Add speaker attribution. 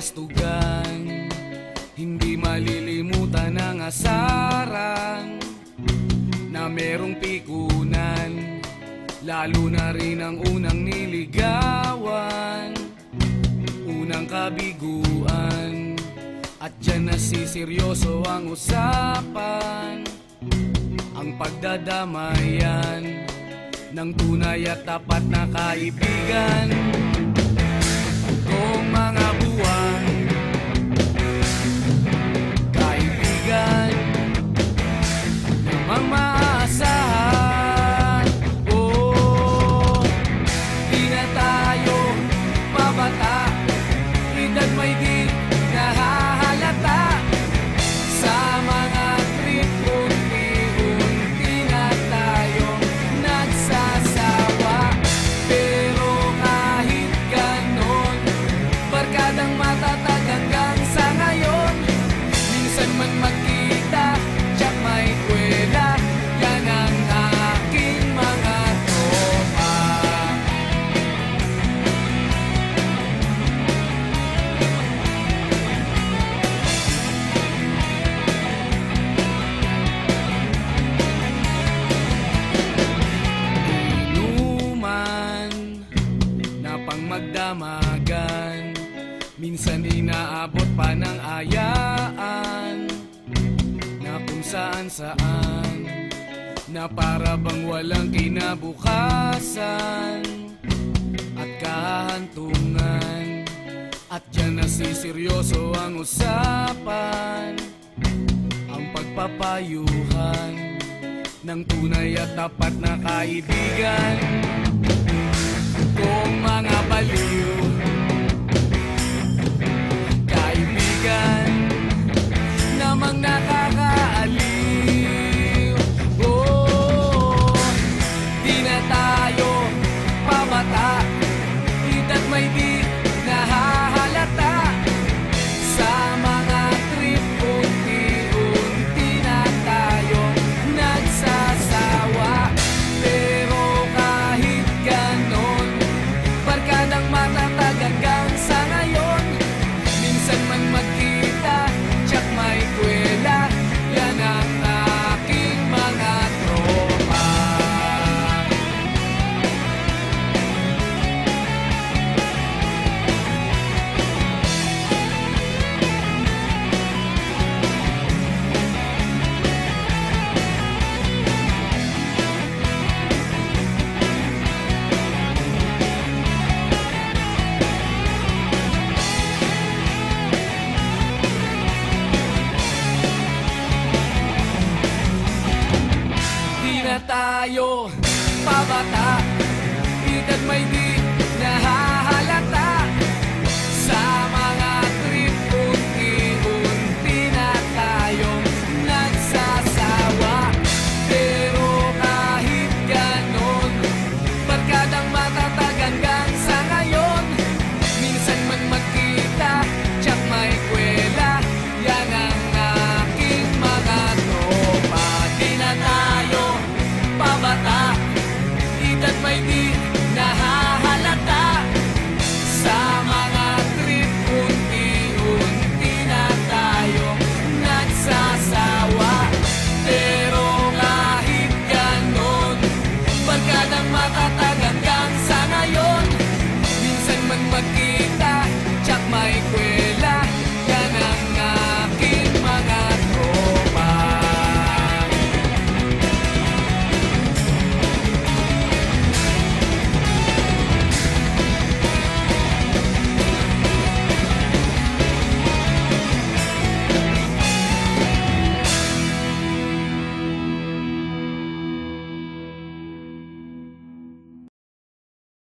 Speaker 1: kabastugan, hindi malilimutan ang asaran na merong pikunan, lalo na rin ang unang niligawan, unang kabiguan. At dyan nasiseryoso ang usapan, ang pagdadamayan ng tunay at tapat na kaibigan. Kung mga buwan, kaibigan namang maaasahan. Oh, di na tayo pabata, edad may di nahahalata. Sa mga trip, unti-unti na tayong nagsasawa. Pero kahit ganon, barkadang matatag hanggang sa ngayon. Minsan man magkita, tiyak may kwela, yan ang aking mga tropa. Inuman na pang magdamagan, minsan inaabot pa ng ayaan, na kung saan-saan, na para bang walang kinabukasan at kahantungan. At dyan nasiseryoso ang usapan, ang pagpapayuhan ng tunay at tapat na kaibigan. Kung mga baliw, kaibigan namang nakakaaliw. Oh, di na tayo pabata, edad may di nahahalata. Sa mga trip, unti-unti na tayo nagsasawa. Pero kahit ganon, barkadang matatag hanggang sa ngayon. Minsan man magkita, tiyak may kwela, yan ang aking mga tropa. Di na tayo pabata, edad may di